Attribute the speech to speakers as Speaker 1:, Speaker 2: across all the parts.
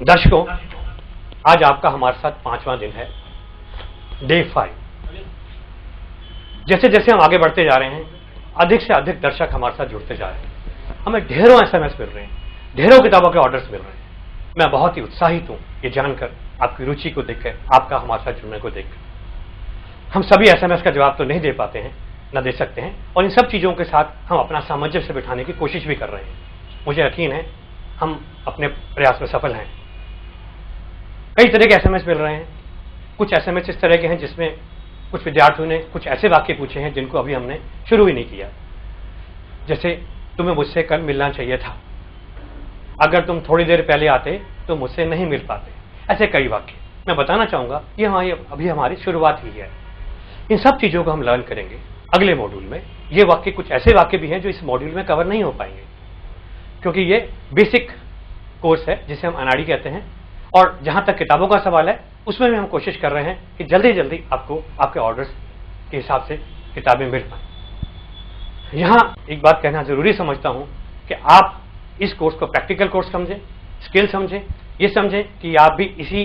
Speaker 1: दर्शकों, आज आपका हमारे साथ 5वां दिन है, डे 5। जैसे जैसे हम आगे बढ़ते जा रहे हैं, अधिक से अधिक दर्शक हमारे साथ जुड़ते जा रहे हैं। हमें ढेरों एसएमएस मिल रहे हैं, ढेरों किताबों के ऑर्डर्स मिल रहे हैं। मैं बहुत ही उत्साहित हूं ये जानकर, आपकी रुचि को देखकर, आपका हमारे साथ जुड़ने को देखकर। हम सभी एसएमएस का जवाब तो नहीं दे पाते हैं, न दे सकते हैं, और इन सब चीजों के साथ हम अपना सामंजस्य बिठाने की कोशिश भी कर रहे हैं। मुझे यकीन है हम अपने प्रयास में सफल हैं। कई तरह के एसएमएस मिल रहे हैं। कुछ एसएमएस इस तरह के हैं जिसमें कुछ विद्यार्थियों ने कुछ ऐसे वाक्य पूछे हैं जिनको अभी हमने शुरू ही नहीं किया। जैसे, तुम्हें मुझसे कल मिलना चाहिए था, अगर तुम थोड़ी देर पहले आते तो मुझसे नहीं मिल पाते। ऐसे कई वाक्य मैं बताना चाहूंगा, ये अभी हमारी शुरुआत ही है। इन सब चीजों को हम लर्न करेंगे अगले मॉड्यूल में। ये वाक्य, कुछ ऐसे वाक्य भी हैं जो इस मॉड्यूल में कवर नहीं हो पाएंगे, क्योंकि ये बेसिक कोर्स है जिसे हम अनाड़ी कहते हैं। और जहां तक किताबों का सवाल है, उसमें भी हम कोशिश कर रहे हैं कि जल्दी जल्दी आपको आपके ऑर्डर्स के हिसाब से किताबें मिल पाए। यहां एक बात कहना जरूरी समझता हूं कि आप इस कोर्स को प्रैक्टिकल कोर्स समझें, स्किल समझें, ये समझें कि आप भी इसी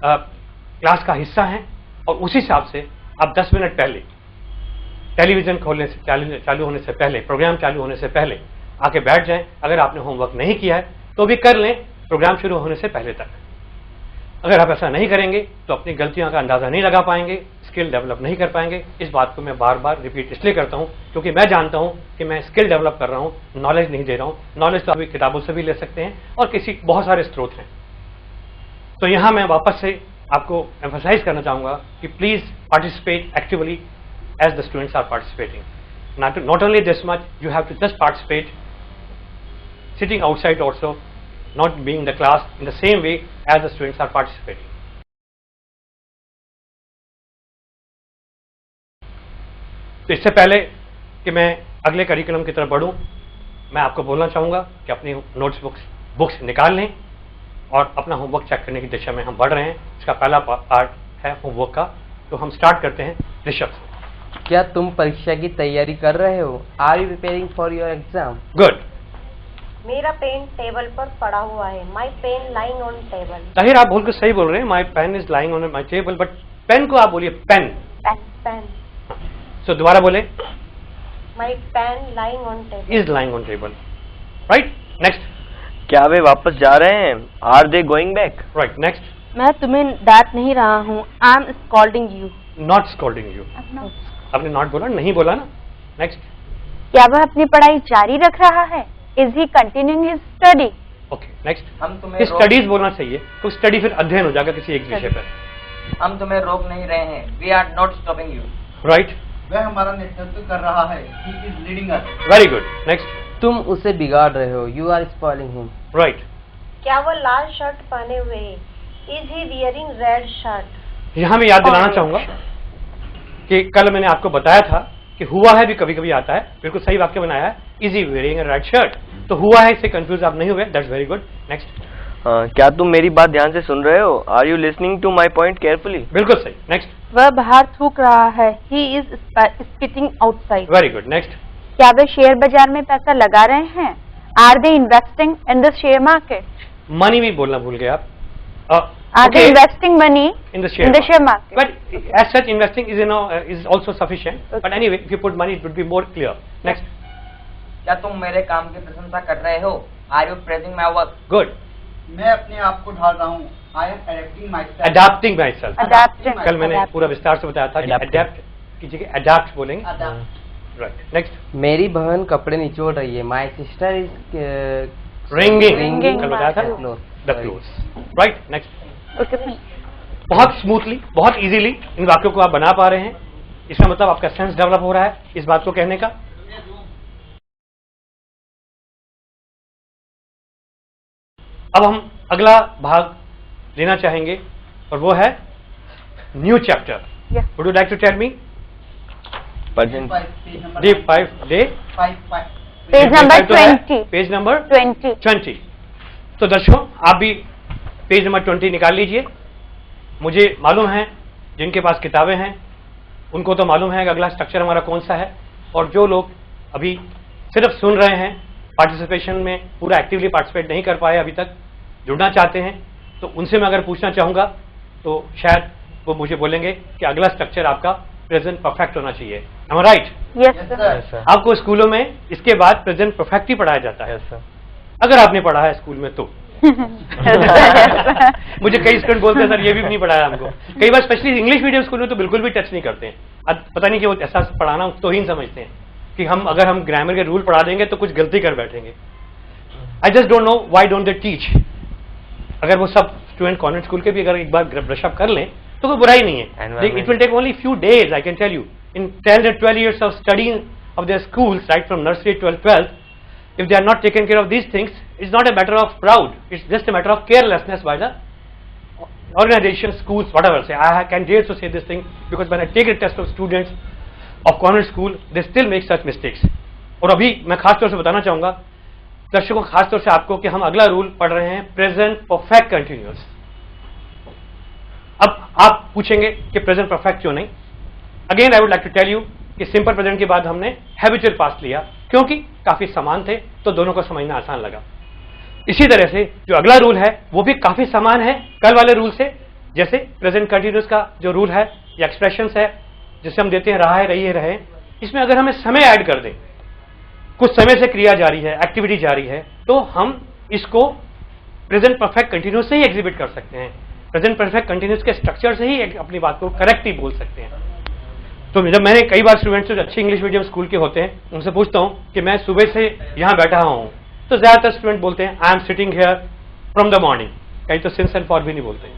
Speaker 1: क्लास का हिस्सा हैं, और उस हिसाब से आप 10 मिनट पहले टेलीविजन खोलने से, चालू होने से पहले, प्रोग्राम चालू होने से पहले आके बैठ जाएं। अगर आपने होमवर्क नहीं किया है तो भी कर लें प्रोग्राम शुरू होने से पहले तक। अगर आप ऐसा नहीं करेंगे तो अपनी गलतियों का अंदाजा नहीं लगा पाएंगे, स्किल डेवलप नहीं कर पाएंगे। इस बात को मैं बार बार रिपीट इसलिए करता हूं क्योंकि मैं जानता हूं कि मैं स्किल डेवलप कर रहा हूं, नॉलेज नहीं दे रहा हूं। नॉलेज तो आप किताबों से भी ले सकते हैं और किसी बहुत सारे स्रोत हैं। तो यहां मैं वापस से आपको एम्फसाइज करना चाहूंगा कि please participate actively as the students are participating. Not only this much, you have to just participate sitting outside also, not being in the class in the same way as the students are participating. तो इससे पहले कि मैं अगले curriculum की तरफ बढ़ूं, मैं आपको बोलना चाहूंगा कि अपनी नोट्स बुक्स निकाल लें और अपना होमवर्क चेक करने की दिशा में हम बढ़ रहे हैं। इसका पहला पार्ट है होमवर्क का, तो हम स्टार्ट करते हैं ऋषभ से।
Speaker 2: क्या तुम परीक्षा की तैयारी कर रहे हो? Are you preparing for your exam?
Speaker 1: Good.
Speaker 3: मेरा पेन टेबल पर पड़ा हुआ है। My pen lying on table.
Speaker 1: Tahir, आप बिल्कुल सही बोल रहे हैं। My pen is lying on my table, but pen को आप बोलिए पेन।
Speaker 3: पेन।
Speaker 1: सो दोबारा बोले।
Speaker 3: My pen lying on table.
Speaker 1: Is lying on table. Right, next.
Speaker 4: क्या वे वापस जा रहे हैं? Are they going back?
Speaker 1: Right, next.
Speaker 5: मैं तुम्हें डांट नहीं रहा हूँ। I am scolding you.
Speaker 1: Not scolding you. आपने नॉट बोला, नहीं बोला ना। नेक्स्ट।
Speaker 5: क्या वह अपनी पढ़ाई जारी रख रहा है? Is he continuing his study?
Speaker 1: Okay, next.
Speaker 2: हम तुम्हें
Speaker 1: स्टडीज बोलना चाहिए, तो स्टडी फिर अध्ययन हो जाएगा किसी एक विषय पर।
Speaker 2: हम तुम्हें रोक नहीं रहे हैं। We are not stopping you.
Speaker 1: Right.
Speaker 6: वह हमारा नेतृत्व कर रहा है। He is leading us.
Speaker 1: Very good, next.
Speaker 2: तुम उसे बिगाड़ रहे हो। You are spoiling him.
Speaker 1: Right.
Speaker 3: क्या वह लाल शर्ट पहने हुए है? Is he wearing red shirt?
Speaker 1: यहां मैं याद दिलाना चाहूंगा कि कल मैंने आपको बताया था कि हुआ है भी कभी कभी आता है। बिल्कुल सही वाक्य बनाया है, is he wearing a red shirt. तो हुआ है, इससे कंफ्यूज आप नहीं हुए। That's very good, next.
Speaker 4: क्या तुम मेरी बात ध्यान से सुन रहे हो? Are you listening to my point carefully?
Speaker 1: बिल्कुल सही, नेक्स्ट।
Speaker 5: वह बाहर थूक रहा है। He is spitting outside.
Speaker 1: Very good, next.
Speaker 5: क्या वे शेयर बाजार में पैसा लगा रहे हैं? Are they investing in the share market?
Speaker 1: Money भी बोलना भूल गए आप।
Speaker 5: Are they investing money
Speaker 1: in the share
Speaker 5: market?
Speaker 1: But as such, investing is also sufficient. Okay. But anyway, if you put money, it would be more clear. Next.
Speaker 2: क्या तुम मेरे काम की प्रशंसा कर रहे हो? Are you praising my work?
Speaker 1: Good.
Speaker 6: मैं अपने आप को ढाल रहा हूँ। I am adapting myself.
Speaker 1: Adapting myself.
Speaker 5: Adapting.
Speaker 1: कल मैंने पूरा विस्तार से बताया था कि adapt की जगह adapt बोलेंगे। Right. Next.
Speaker 2: मेरी बहन कपड़े निचोड़ रही है। My sister is
Speaker 1: Ringing. कल बताया था। The clothes. Right. Next.
Speaker 5: Okay.
Speaker 1: बहुत स्मूथली, बहुत इजीली इन वाक्यों को आप बना पा रहे हैं। इसका मतलब आपका सेंस डेवलप हो रहा है इस बात को कहने का। अब हम अगला भाग लेना चाहेंगे और वो है new chapter.
Speaker 5: Yeah.
Speaker 1: Would you like to tell me?
Speaker 4: Present.
Speaker 1: Day 5 day
Speaker 5: Page number 20.
Speaker 1: Page number
Speaker 5: 20.
Speaker 1: 20. तो दर्शकों आप भी पेज नंबर 20 निकाल लीजिए. मुझे मालूम है जिनके पास किताबें हैं उनको तो मालूम है कि अगला स्ट्रक्चर हमारा कौन सा है, और जो लोग अभी सिर्फ सुन रहे हैं, पार्टिसिपेशन में पूरा एक्टिवली पार्टिसिपेट नहीं कर पाए अभी तक, जुड़ना चाहते हैं, तो उनसे मैं अगर पूछना चाहूँगा तो शायद वो मुझे बोलेंगे कि अगला स्ट्रक्चर आपका प्रेजेंट परफेक्ट होना चाहिए. एम आई right?
Speaker 5: Yes,
Speaker 6: Yes,
Speaker 5: sir.
Speaker 6: sir.
Speaker 1: आपको स्कूलों में इसके बाद प्रेजेंट परफेक्ट ही पढ़ाया जाता है. अगर आपने पढ़ा है स्कूल में तो मुझे कई स्टूडेंट बोलते हैं सर ये भी नहीं पढ़ाया हमको. कई बार स्पेशली इंग्लिश मीडियम स्कूल में तो बिल्कुल भी टच नहीं करते हैं. अब पता नहीं कि वो ऐसा पढ़ाना तोहीन समझते हैं कि हम अगर हम ग्रामर के रूल पढ़ा देंगे तो कुछ गलती कर बैठेंगे. I just don't know why don't they teach. अगर वो सब स्टूडेंट कॉन्वेंट स्कूल के भी अगर एक बार ब्रशअप कर लें तो कोई बुराई नहीं है. It will take only few days. I can tell you in 10 or 12 years of studying of their schools, right from nursery to 12th, if they are not taken care of these things, it's not a matter of proud, it's just a matter of carelessness by the organization, schools, whatever. Say I can dare to say this thing because when I take a test of students of convent school, they still make such mistakes. और अभी मैं खास तौर से बताना चाहूंगा दर्शकों, खास तौर से आपको कि हम अगला रूल पढ़ रहे हैं प्रेजेंट परफेक्ट कंटिन्यूअस. अब आप पूछेंगे कि प्रेजेंट परफेक्ट क्यों नहीं. Again I would like to tell you कि सिंपल प्रेजेंट के बाद हमने हैबिचुअल पास्ट लिया क्योंकि काफी समान थे तो दोनों को समझना आसान लगा. इसी तरह से जो अगला रूल है वो भी काफी समान है कल वाले रूल से. जैसे प्रेजेंट कंटिन्यूअस का जो रूल है या एक्सप्रेशंस है जिसे हम देते हैं रहा है, रही है, रहे, इसमें अगर हमें समय ऐड कर दें, कुछ समय से क्रिया जारी है, एक्टिविटी जारी है, तो हम इसको प्रेजेंट परफेक्ट कंटिन्यूअस से ही एग्जिबिट कर सकते हैं. प्रेजेंट परफेक्ट कंटिन्यूअस के स्ट्रक्चर से ही अपनी बात को करेक्टली बोल सकते हैं. तो जब मैंने कई बार स्टूडेंट्स जो अच्छे इंग्लिश मीडियम स्कूल के होते हैं उनसे पूछता हूं कि मैं सुबह से यहाँ बैठा हूं, तो ज्यादातर स्टूडेंट बोलते हैं I am sitting here from the morning. कहीं तो सिंस एंड फॉर भी नहीं बोलते.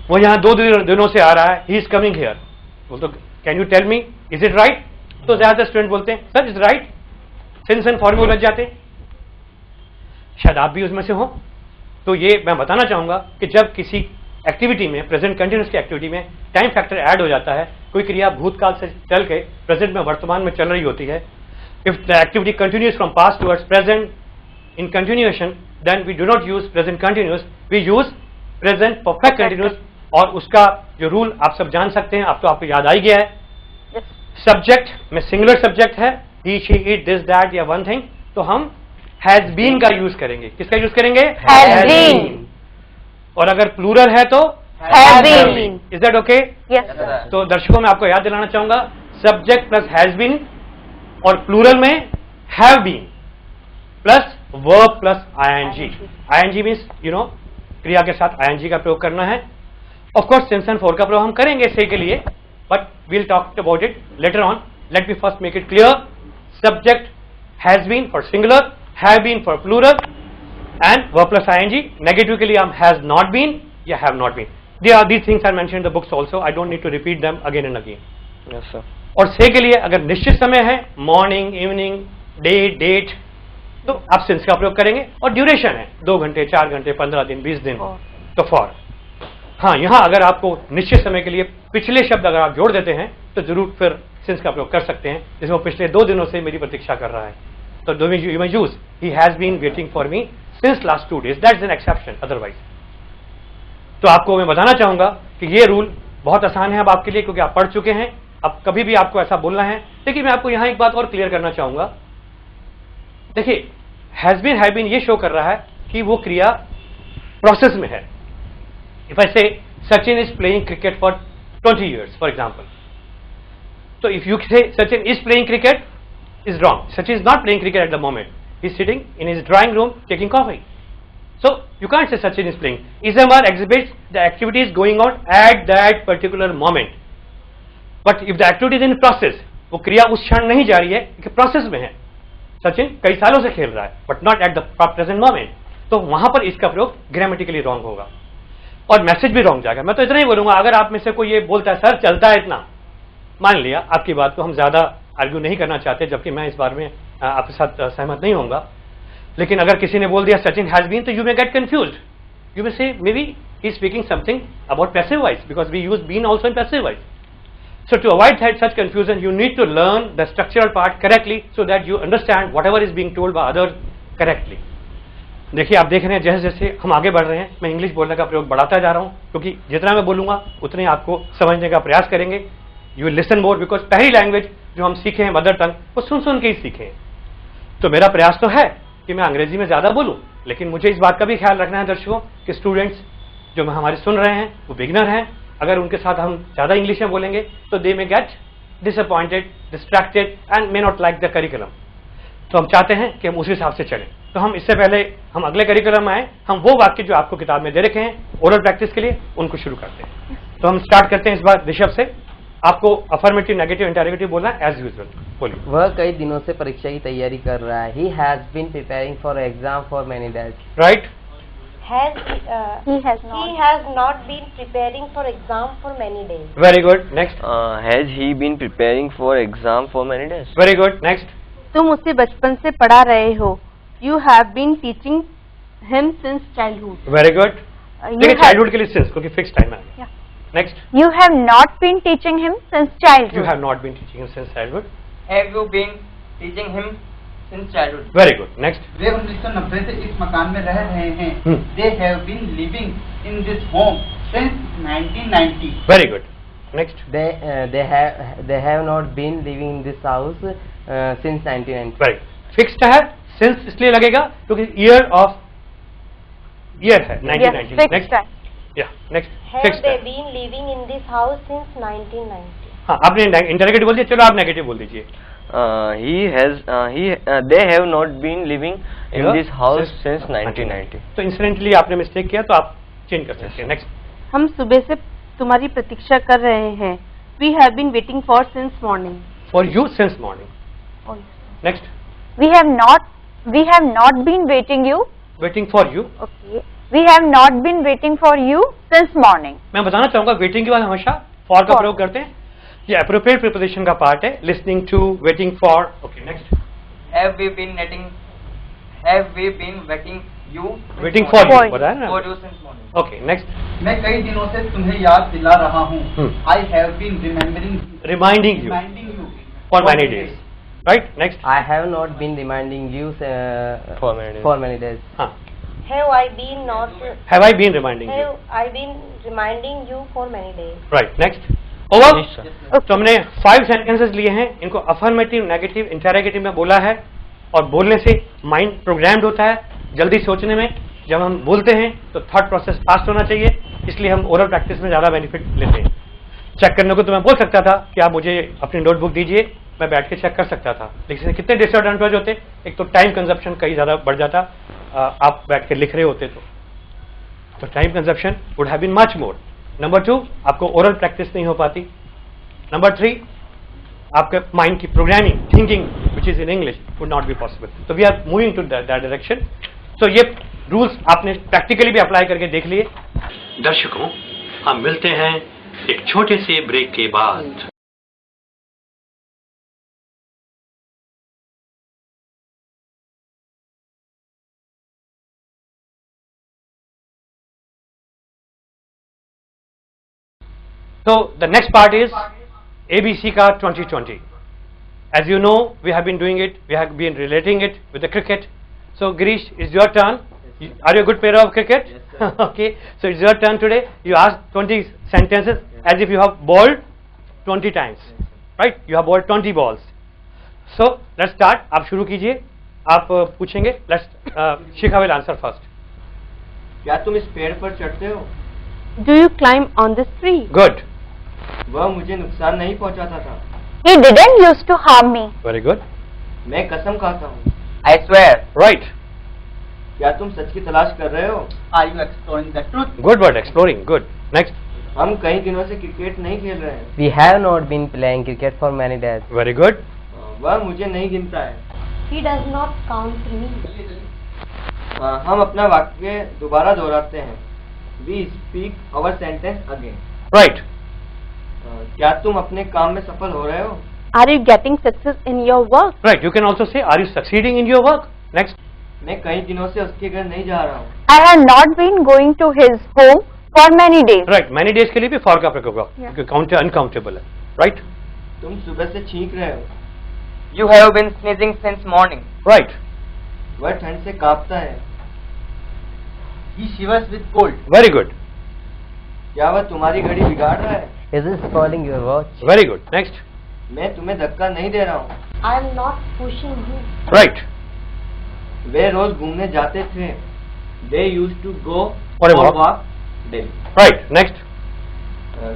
Speaker 1: वो यहाँ 2 दिनों से आ रहा है, ही इज कमिंग हियर. बोलते can you tell me is it right? तो ज्यादातर स्टूडेंट बोलते हैं sir is right. Since and for में उलझ जाते. शायद आप भी उसमें से हो. तो ये मैं बताना चाहूंगा कि जब किसी एक्टिविटी में, प्रेजेंट कंटिन्यूअस की एक्टिविटी में टाइम फैक्टर ऐड हो जाता है, कोई क्रिया भूतकाल से चल के प्रेजेंट में, वर्तमान में चल रही होती है, if the activity continues from past towards present in continuation, then we do not use present continuous, we use present perfect continuous. और उसका जो रूल आप सब जान सकते हैं, अब तो आपको याद आ ही गया है. सब्जेक्ट में सिंगुलर सब्जेक्ट है, ही, शी, इट, दिस, दैट या वन थिंग, तो हम हैज बीन का यूज करेंगे. किसका यूज करेंगे?
Speaker 5: Has been.
Speaker 1: और अगर प्लूरल है तो
Speaker 5: Have been.
Speaker 1: Is that okay?
Speaker 5: Yes,
Speaker 2: Yes,
Speaker 5: sir.
Speaker 2: sir.
Speaker 1: तो दर्शकों में आपको याद दिलाना चाहूंगा सब्जेक्ट प्लस हैज बीन और प्लूरल में have been plus verb plus ING. ING means you know क्रिया के साथ आईएनजी का प्रयोग करना है. Of course since and for का प्रयोग हम करेंगे से के लिए, but we'll talk about it later on. Let me first make it clear. Subject has been for singular, have been for plural and verb plus ing. Negative के लिए हम has not been या have not been. These things are mentioned in the books also. I don't need to repeat them again and again.
Speaker 4: Yes, sir.
Speaker 1: और से के लिए अगर निश्चित समय है, मॉर्निंग, इवनिंग, डे, डेट, तो आप सिंस का प्रयोग करेंगे. और ड्यूरेशन है 2 घंटे, 4 घंटे, 15 दिन, 20 दिन, तो फॉर. हाँ, यहाँ अगर आपको निश्चित समय के लिए पिछले शब्द अगर आप जोड़ देते हैं तो जरूर फिर सिंस का प्रयोग कर सकते हैं. जैसे वो पिछले 2 दिनों से मेरी प्रतीक्षा कर रहा है, तो you may use he has been waiting for me since last 2 days. That's an exception otherwise. तो आपको मैं बताना चाहूंगा कि ये रूल बहुत आसान है अब आपके लिए क्योंकि आप पढ़ चुके हैं. अब कभी भी आपको ऐसा बोलना है, लेकिन मैं आपको यहां एक बात और क्लियर करना चाहूंगा. देखिए हैज बीन, हैव बीन ये शो कर रहा है कि वो क्रिया प्रोसेस में है. इफ आई से Sachin is playing cricket for 20 years for example, तो इफ यू से Sachin is playing cricket is wrong. Sachin is not playing cricket at the moment. He is sitting in his drawing room taking coffee. So you can't say Sachin is playing. Ismar exhibits the activity is going on at that particular moment. But if the activity is in process, वो क्रिया उस क्षण नहीं जारी है कि process में है. सचिन कई सालों से खेल रहा है, but not at the present moment. तो वहां पर इसका प्रयोग ग्रामेटिकली रॉन्ग होगा और मैसेज भी रॉन्ग जाएगा. मैं तो इतना ही बोलूंगा, अगर आप में से कोई ये बोलता है सर चलता है इतना, मान लिया आपकी बात को हम ज्यादा आर्ग्यू नहीं करना चाहते, जबकि मैं इस बारे में आपके साथ सहमत नहीं होऊंगा, लेकिन अगर किसी ने बोल दिया सचिन हैज बीन, तो you may get confused. You may say maybe he is speaking something about passive voice, because we use been also in passive voice. So to avoid such confusion, you need to learn the structural part correctly so that you understand whatever is being told by others correctly. देखिए, आप देख रहे हैं जैसे जैसे हम आगे बढ़ रहे हैं, मैं इंग्लिश बोलने का प्रयोग बढ़ाता जा रहा हूं, क्योंकि जितना मैं बोलूंगा उतने आपको समझने का प्रयास करेंगे. You will listen more, because पहली लैंग्वेज जो हम सीखे हैं मदर टंग, वो सुन सुन के ही सीखे हैं. तो मेरा प्रयास तो है कि मैं अंग्रेजी में ज्यादा बोलूं, लेकिन मुझे इस बात का भी ख्याल रखना है दर्शकों कि स्टूडेंट्स जो हमारे सुन रहे हैं वो बिगिनर हैं. अगर उनके साथ हम ज्यादा इंग्लिश में बोलेंगे तो they may get disappointed, distracted and may not like the curriculum. तो हम चाहते हैं कि हम उस हिसाब से चलें. तो हम इससे पहले हम अगले करिकुलम में आए, हम वो वाक्य जो आपको किताब में दे रखे हैं ओरल प्रैक्टिस के लिए, उनको शुरू करते हैं. तो हम स्टार्ट करते हैं इस बार ऋषभ से. आपको अफर्मेटिव, नेगेटिव, इंटरोगेटिव बोलना है एज यूजुअल. बोलिए.
Speaker 7: वह कई दिनों से परीक्षा की तैयारी कर रहा है. He has been preparing for exam for many days.
Speaker 1: Right.
Speaker 3: He has not been preparing for exam for many days.
Speaker 1: Very good. Next.
Speaker 4: Has he been preparing for exam for many days?
Speaker 1: Very good. Next.
Speaker 5: तुम उसे बचपन से पढ़ा रहे हो. You have been teaching him since childhood.
Speaker 1: Very good.
Speaker 5: You
Speaker 1: देखिए,
Speaker 5: have-
Speaker 1: childhood के लिए सिंस, क्योंकि फिक्स टाइम है.
Speaker 5: Yeah.
Speaker 1: Next.
Speaker 5: You have not been teaching him since
Speaker 1: you
Speaker 5: childhood.
Speaker 1: Have not been teaching since childhood.
Speaker 2: Have you been teaching him since childhood?
Speaker 1: Very good. Next.
Speaker 6: वे 1990 से इस मकान में रह रहे हैं.
Speaker 1: Hmm.
Speaker 6: They have been living in this home since 1990.
Speaker 1: Very good. Next.
Speaker 7: They have not been living in this house since 1990.
Speaker 1: Very fixed है. Since इसलिए लगेगा क्योंकि ईयर है 1990.
Speaker 5: Fixed
Speaker 1: next.
Speaker 5: time.
Speaker 1: या नेक्स्ट.
Speaker 3: Have
Speaker 1: फिक्स्ड
Speaker 3: they
Speaker 1: है.
Speaker 3: been living in this house since 1990?
Speaker 1: हाँ, आपने interrogative बोल दिया, चलो आप नेगेटिव बोल दीजिए.
Speaker 4: They have not been living in
Speaker 1: Yeah.
Speaker 4: this house
Speaker 1: Since
Speaker 4: since 1990.
Speaker 1: तो इंसिडेंटली आपने मिस्टेक किया, तो आप चेंज कर सकते हैं. नेक्स्ट.
Speaker 5: हम सुबह से तुम्हारी प्रतीक्षा कर रहे हैं. We have been waiting for since morning.
Speaker 1: For you since morning. Next.
Speaker 5: We have not been waiting you.
Speaker 1: Waiting for you.
Speaker 5: Okay. We have not been waiting for you since morning.
Speaker 1: मैं बताना चाहूंगा waiting के बाद हमेशा for का
Speaker 5: For.
Speaker 1: प्रयोग करते हैं. ये अप्रोप्रिएट प्रीपोजिशन का पार्ट है. Listening to, waiting for. Okay. Next.
Speaker 2: Have we been waiting you? since
Speaker 1: waiting
Speaker 2: morning?
Speaker 1: For you
Speaker 5: For.
Speaker 1: बताया ना.
Speaker 2: For you since morning.
Speaker 1: Okay. Next.
Speaker 6: मैं कई दिनों से तुम्हें याद दिला रहा हूँ.
Speaker 1: Hmm.
Speaker 6: I have been remembering
Speaker 1: reminding you
Speaker 6: reminding you
Speaker 1: for many days. Right. Next.
Speaker 7: I have not been reminding you
Speaker 4: For many days.
Speaker 7: for many days.
Speaker 1: हाँ.
Speaker 3: Have I been not?
Speaker 1: Have I been reminding you.
Speaker 3: Have I been reminding you for many days?
Speaker 1: Right. Next. Over.
Speaker 4: Yes, sir.
Speaker 1: तो हमने 5 sentences लिए हैं. इनको affirmative, negative, interrogative में बोला है, और बोलने से माइंड प्रोग्राम्ड होता है जल्दी सोचने में. जब हम बोलते हैं तो थॉट प्रोसेस फास्ट होना चाहिए, इसलिए हम ओरल प्रैक्टिस में ज्यादा बेनिफिट लेते हैं. चेक करने को तो मैं बोल सकता था कि आप मुझे अपनी नोटबुक दीजिए, मैं बैठ के चेक कर सकता था, लेकिन कितने डिसएडवांटेज होते. एक तो टाइम कंजप्शन कहीं ज्यादा बढ़ जाता, आप बैठ के लिख रहे होते तो time consumption would have been much more. Number 2, आपको ओरल प्रैक्टिस नहीं हो पाती. नंबर 3, आपके माइंड की programming, thinking which is in English would not be possible. तो we are moving to that direction. तो ये रूल्स आपने प्रैक्टिकली भी अप्लाई करके देख लिए. दर्शकों, हम मिलते हैं एक छोटे से ब्रेक के बाद. So the next part is ABC ka 2020. As you know, we have been doing it. We have been relating it with the cricket. So Girish, it's your turn. Are you a good player of cricket?
Speaker 7: Yes, sir.
Speaker 1: Okay. So it's your turn today. You ask 20 sentences as if you have bowled 20 times, right? You have bowled 20 balls. So let's start. आप शुरू कीजिए. आप पूछेंगे. Let's Shikha will answer first.
Speaker 7: क्या तुम इस पेड़ पर चढ़ते हो?
Speaker 5: Do you climb on this tree?
Speaker 1: Good.
Speaker 7: वह मुझे नुकसान नहीं पहुंचाता था.
Speaker 5: He didn't used to harm me.
Speaker 1: Very good.
Speaker 7: मैं कसम खाता हूँ.
Speaker 2: I swear.
Speaker 1: Right.
Speaker 7: क्या तुम सच की तलाश कर रहे हो?
Speaker 6: Are you exploring the truth?
Speaker 1: Good word. Exploring. Good. Next.
Speaker 7: हम कई दिनों से क्रिकेट नहीं खेल रहे हैं. We have not been playing cricket for many days.
Speaker 1: Very good.
Speaker 7: वह मुझे नहीं गिनता है.
Speaker 3: He does not count me.
Speaker 7: हम अपना वाक्य दोबारा दोहराते हैं. We speak our sentence again.
Speaker 1: Right.
Speaker 7: क्या तुम अपने काम में सफल हो रहे हो?
Speaker 5: Are you getting success in your work?
Speaker 1: Right. You can also say, are you succeeding in your work? Next.
Speaker 7: मैं कई दिनों से उसके घर नहीं जा रहा हूँ.
Speaker 5: I have not been going to his home for many days.
Speaker 1: Right, many days के लिए भी फॉर का प्रयोग होगा क्योंकि काउंटर अनकाउंटेबल है. राइट
Speaker 7: तुम सुबह से छींक रहे हो.
Speaker 2: You have been sneezing since morning.
Speaker 1: Right,
Speaker 7: वह ठंड से कांपता है.
Speaker 6: He shivers with cold.
Speaker 1: Very good,
Speaker 7: क्या वह तुम्हारी घड़ी बिगाड़ रहा है?
Speaker 8: Is he spoiling your watch?
Speaker 1: Very good. Next.
Speaker 7: मैं तुम्हें धक्का नहीं दे रहा हूँ.
Speaker 3: I am not pushing you.
Speaker 1: Right,
Speaker 7: वे रोज घूमने जाते थे. They used to go
Speaker 1: For a
Speaker 7: for
Speaker 1: walk.
Speaker 7: walk daily.
Speaker 1: Right. Next.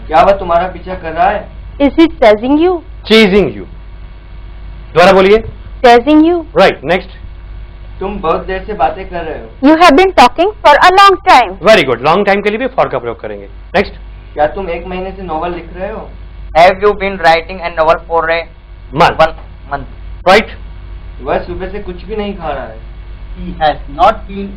Speaker 7: क्या वह तुम्हारा पीछा कर रहा है?
Speaker 5: Is he chasing you?
Speaker 1: Chasing you. दोबारा बोलिए.
Speaker 5: Chasing you?
Speaker 1: राइट. नेक्स्ट.
Speaker 7: तुम बहुत देर से बातें कर रहे हो.
Speaker 5: You have been talking for a long time.
Speaker 1: Very good. Long time के लिए भी फॉर का प्रयोग करेंगे. नेक्स्ट.
Speaker 7: क्या तुम एक महीने से नॉवल लिख रहे हो?
Speaker 2: Have you been writing a novel for a
Speaker 1: month.
Speaker 2: 1 month?
Speaker 1: Right,
Speaker 7: वह सुबह से कुछ भी नहीं खा रहा है.
Speaker 6: He has not been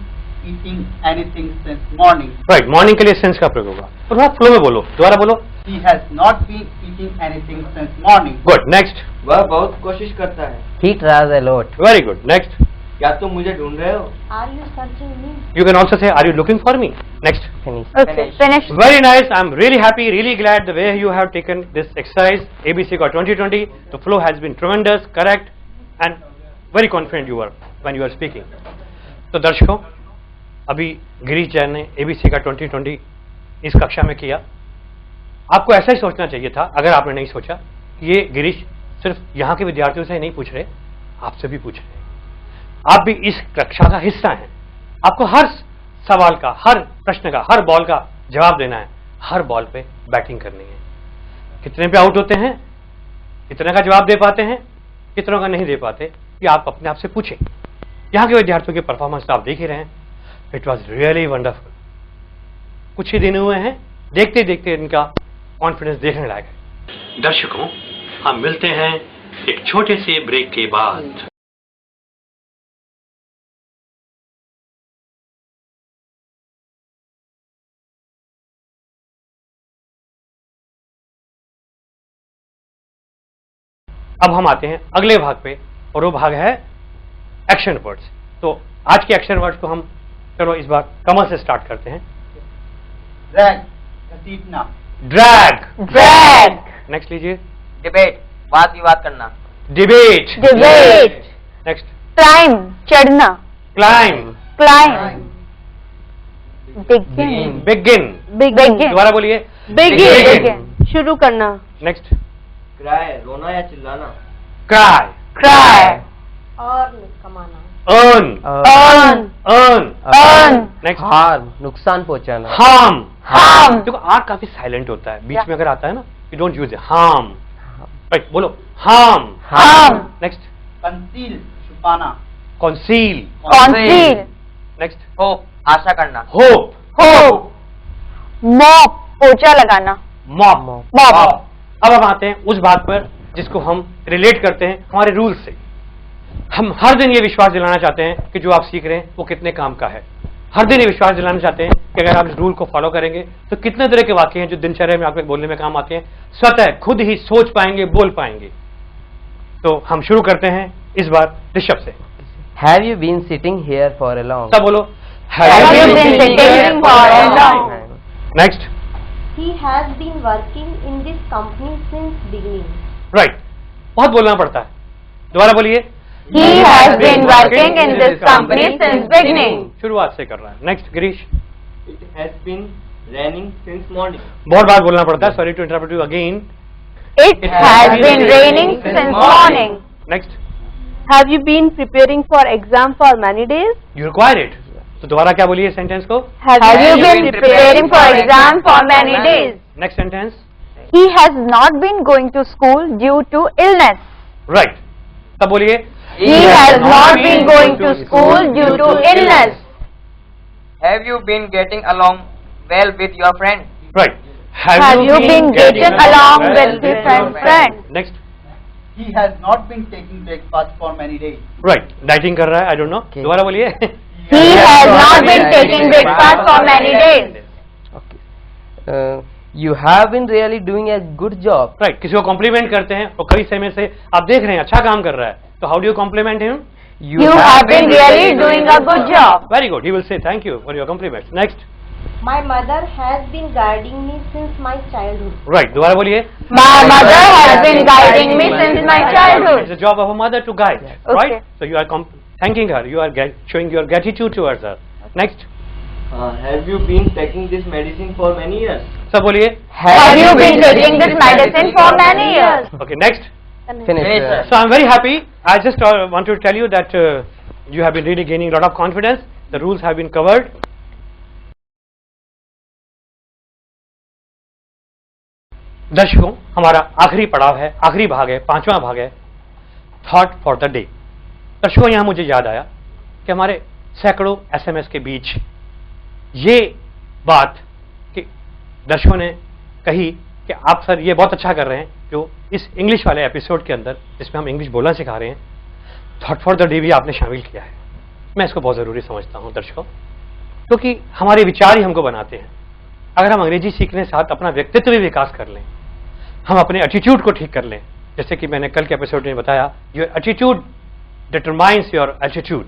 Speaker 6: eating anything since morning.
Speaker 1: Right. Morning के लिए सेंस का प्रयोग होगा. और थोड़ा फ्लो में बोलो. दोबारा बोलो.
Speaker 6: He has not been eating anything since morning.
Speaker 1: Good. Next.
Speaker 7: वह बहुत कोशिश करता है.
Speaker 8: He tries a lot.
Speaker 1: Very good. Next.
Speaker 7: क्या तुम मुझे ढूंढ रहे हो?
Speaker 3: Are you searching me?
Speaker 1: You can also say, are you looking for me? Next.
Speaker 8: Finish.
Speaker 5: Okay, finish.
Speaker 1: Very nice. I'm really happy, really glad the way you have taken this exercise. ABC got 2020. The flow has been tremendous, correct, and very confident you were when you were speaking. तो दर्शकों, अभी गिरीश जैन ने ABC का 2020 इस कक्षा में किया. आपको ऐसा ही सोचना चाहिए था अगर आपने नहीं सोचा. ये गिरीश सिर्फ यहाँ के विद्यार्थियों से नहीं पूछ रहे, आपसे भी पूछ रहे हैं. आप भी इस कक्षा का हिस्सा हैं. आपको हर सवाल का, हर प्रश्न का, हर बॉल का जवाब देना है. हर बॉल पे बैटिंग करनी है. कितने पे आउट होते हैं, कितने का जवाब दे पाते हैं, कितनों का नहीं दे पाते, ये आप अपने आप से पूछें. यहाँ के विद्यार्थियों की परफॉर्मेंस आप देख ही रहे हैं. It was really wonderful. कुछ ही दिन हुए हैं, देखते देखते इनका कॉन्फिडेंस देखने लायक है. दर्शकों, हम मिलते हैं एक छोटे से ब्रेक के बाद. अब हम आते हैं अगले भाग पे और वो भाग है एक्शन वर्ड्स. तो आज के एक्शन वर्ड्स को हम चलो इस बार कमल से स्टार्ट करते हैं.
Speaker 6: Drag, घसीटना.
Speaker 1: ड्रैग.
Speaker 5: Drag.
Speaker 1: नेक्स्ट लीजिए.
Speaker 2: Debate, वाद विवाद करना.
Speaker 1: डिबेट.
Speaker 5: Debate.
Speaker 1: नेक्स्ट.
Speaker 5: Climb. चढ़ना.
Speaker 1: Climb.
Speaker 5: Climb. Begin.
Speaker 1: Begin.
Speaker 5: Begin.
Speaker 1: दोबारा बोलिए.
Speaker 5: Begin.
Speaker 1: Begin.
Speaker 5: शुरू करना.
Speaker 1: नेक्स्ट.
Speaker 7: क्राई, रोना या चिल्लाना.
Speaker 1: क्राई.
Speaker 5: Cry.
Speaker 3: और कमाना.
Speaker 1: Earn.
Speaker 5: Earn.
Speaker 1: Earn.
Speaker 5: Earn.
Speaker 1: Next.
Speaker 8: Harm. नुकसान पहुंचाना.
Speaker 1: हार्म.
Speaker 5: Harm.
Speaker 1: देखो आर काफी साइलेंट होता है, बीच में अगर आता है ना, you don't use it. Harm. Right, बोलो. हार्म.
Speaker 5: Harm.
Speaker 1: नेक्स्ट.
Speaker 6: Conceal, छुपाना.
Speaker 1: कंसील.
Speaker 5: Conceal.
Speaker 1: नेक्स्ट.
Speaker 2: Hope, आशा करना.
Speaker 1: होप.
Speaker 5: Hope. Mop. पोछा लगाना.
Speaker 1: मॉप.
Speaker 5: Mop.
Speaker 1: अब हम आते हैं उस बात पर जिसको हम रिलेट करते हैं हमारे रूल से. हम हर दिन ये विश्वास दिलाना चाहते हैं कि जो आप सीख रहे हैं वो कितने काम का है. हर दिन ये विश्वास दिलाना चाहते हैं कि अगर आप इस रूल को फॉलो करेंगे तो कितने तरह के वाक्य हैं जो दिनचर्या में आपके बोलने में काम आते हैं, स्वतः खुद ही सोच पाएंगे, बोल पाएंगे. तो हम शुरू करते हैं इस बार ऋषभ से.
Speaker 8: Have you been sitting here for a long?
Speaker 1: सब बोलो.
Speaker 5: Have you been sitting for a long?
Speaker 1: Next.
Speaker 3: He has been working in this company since beginning.
Speaker 1: Right, बहुत बोलना पड़ता है. दोबारा बोलिए.
Speaker 5: He has been working in this company since beginning.
Speaker 1: शुरुआत से कर रहा है. Next Girish.
Speaker 7: It has been raining since morning.
Speaker 1: बहुत बार बोलना पड़ता है. Sorry to interrupt you again.
Speaker 5: It has been raining since morning.
Speaker 1: Next.
Speaker 5: Have you been preparing for exam for many days?
Speaker 1: You require it. तो दोबारा क्या बोलिए sentence को.
Speaker 5: Have you been preparing for exam for many days?
Speaker 1: Next sentence.
Speaker 5: He has not been going to school due to illness.
Speaker 1: Right. तब बोलिए.
Speaker 5: He has not been going to school due to illness.
Speaker 2: Have you been getting along well with your friend?
Speaker 1: Right.
Speaker 5: Have you been getting along with different friends?
Speaker 1: Next.
Speaker 6: He has not been taking breakfast for many days.
Speaker 1: Right. Dieting कर रहा है. I don't know.
Speaker 8: Okay.
Speaker 1: दोबारा बोलिए.
Speaker 5: He has not been taking breakfast for many days.
Speaker 8: Okay. You have been really doing a good job.
Speaker 1: Right. किसी को complement करते हैं और कई समय से आप देख रहे हैं अच्छा काम कर रहा है, तो how do you compliment him.
Speaker 5: You have been really doing a good job.
Speaker 1: Very good. He will say thank you for your compliments. Next.
Speaker 3: My mother has been guiding me since my childhood.
Speaker 1: Right. दोबारा बोलिए.
Speaker 5: My mother has been guiding me since my childhood.
Speaker 1: It's the job of a mother to guide.
Speaker 5: Okay.
Speaker 1: Right. So you are thanking her. You are showing your gratitude towards her. Next.
Speaker 7: Have you been taking this medicine for many years?
Speaker 1: सब बोलिए.
Speaker 5: Have you been taking this medicine for many years?
Speaker 1: Okay. Next.
Speaker 8: Finish.
Speaker 1: So I'm very happy. I just want to tell you that you have been really gaining a lot of confidence. The rules have been covered. दर्शकों, हमारा आखिरी पड़ाव है, आखिरी भाग है, 5वां भाग है, थॉट फॉर द डे। दर्शकों, यहां मुझे याद आया कि हमारे सैकड़ों एसएमएस के बीच ये बात कि दर्शकों ने कही कि आप सर ये बहुत अच्छा कर रहे हैं जो इस इंग्लिश वाले एपिसोड के अंदर जिसमें हम इंग्लिश बोलना सिखा रहे हैं, थॉट फॉर द डे भी आपने शामिल किया है। मैं इसको बहुत ज़रूरी समझता हूं दर्शकों, क्योंकि हमारे विचार ही हमको बनाते हैं। अगर हम अंग्रेजी सीखने साथ अपना व्यक्तित्व भी विकास कर लें, हम अपने एटीट्यूड को ठीक कर लें, जैसे कि मैंने कल के एपिसोड में बताया, your attitude determines your attitude.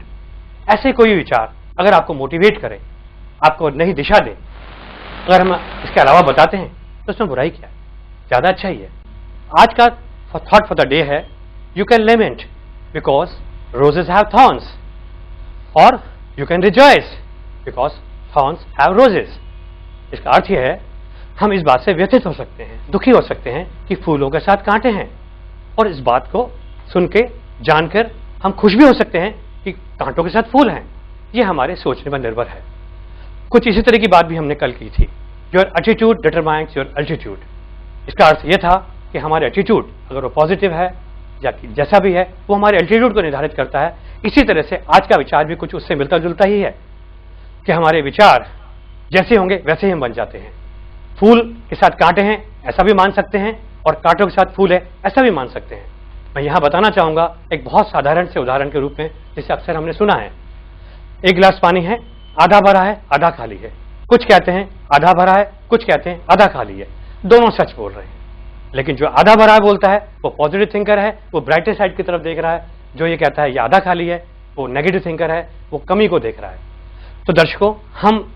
Speaker 1: ऐसे कोई विचार अगर आपको मोटिवेट करें, आपको नई दिशा दें, अगर हम इसके अलावा बताते हैं तो उसमें बुराई क्या है, ज़्यादा अच्छा ही है। आज का थॉट फॉर द डे है, you can lament because roses have thorns, और you can rejoice because thorns have roses. इसका अर्थ यह है, हम इस बात से व्यथित हो सकते हैं, दुखी हो सकते हैं कि फूलों के साथ कांटे हैं, और इस बात को सुन के जानकर हम खुश भी हो सकते हैं कि कांटों के साथ फूल हैं। ये हमारे सोचने पर निर्भर है। कुछ इसी तरह की बात भी हमने कल की थी, your attitude determines your altitude. इसका अर्थ यह था कि हमारे एटीट्यूड अगर वो पॉजिटिव है या जैसा भी है, वो हमारे एल्टीट्यूड को निर्धारित करता है। इसी तरह से आज का विचार भी कुछ उससे मिलता जुलता ही है कि हमारे विचार जैसे होंगे वैसे ही हम बन जाते हैं। फूल के साथ कांटे हैं ऐसा भी मान सकते हैं, और कांटों के साथ फूल है ऐसा भी मान सकते हैं। मैं यहां बताना चाहूंगा एक बहुत साधारण से उदाहरण के रूप में, जिसे अक्सर हमने सुना है। एक गिलास पानी है, आधा भरा है आधा खाली है। कुछ कहते हैं आधा भरा है, कुछ कहते हैं आधा खाली है। दोनों सच बोल रहे हैं, लेकिन जो आधा भरा है बोलता है वो पॉजिटिव थिंकर है, वो ब्राइटर साइड की तरफ देख रहा है। जो ये कहता है ये आधा खाली है, वो नेगेटिव थिंकर है, वो कमी को देख रहा है। तो दर्शकों,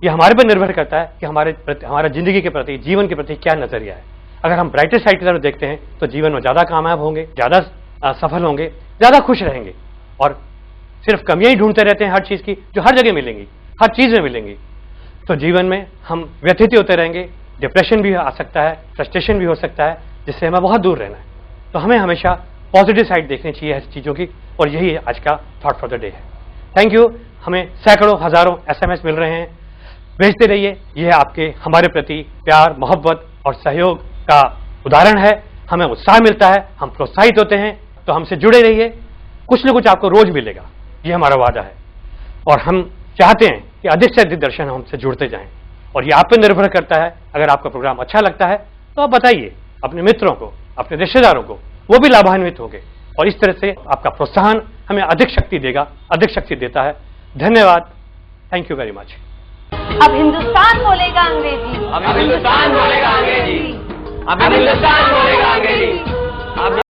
Speaker 1: ये हमारे पर निर्भर करता है कि हमारा जिंदगी के प्रति, जीवन के प्रति क्या नजरिया है। अगर हम ब्राइटर साइड की तरफ देखते हैं तो जीवन में ज्यादा कामयाब होंगे, ज्यादा सफल होंगे, ज्यादा खुश रहेंगे, और सिर्फ कमियां ही ढूंढते रहते हैं हर चीज की, जो हर जगह मिलेंगी, हर चीज में मिलेंगी, तो जीवन में हम व्यथित होते रहेंगे। डिप्रेशन भी आ सकता है, फ्रस्ट्रेशन भी हो सकता है, जिससे हमें बहुत दूर रहना है। तो हमें हमेशा पॉजिटिव साइड देखनी चाहिए ऐसी चीजों की, और यही आज का थॉट फॉर द डे है। Thank you. हमें सैकड़ों हजारों एसएमएस मिल रहे हैं, भेजते रहिए। यह आपके हमारे प्रति प्यार, मोहब्बत और सहयोग का उदाहरण है। हमें उत्साह मिलता है, हम प्रोत्साहित होते हैं। तो हमसे जुड़े रहिए, कुछ न कुछ आपको रोज मिलेगा, ये हमारा वादा है। और हम चाहते हैं कि अधिक से अधिक दर्शन हमसे जुड़ते जाएं, और ये आप पर निर्भर करता है। अगर आपका प्रोग्राम अच्छा लगता है तो आप बताइए अपने मित्रों को, अपने रिश्तेदारों को, वो भी लाभान्वित होंगे, और इस तरह से आपका प्रोत्साहन हमें अधिक शक्ति देगा, अधिक शक्ति देता है। धन्यवाद। Thank you very much.
Speaker 5: अब हिंदुस्तान बोलेगा अंग्रेजी,
Speaker 4: अब हिंदुस्तान बोलेगा अंग्रेजी, अब हिंदुस्तान बोलेगा अंग्रेजी।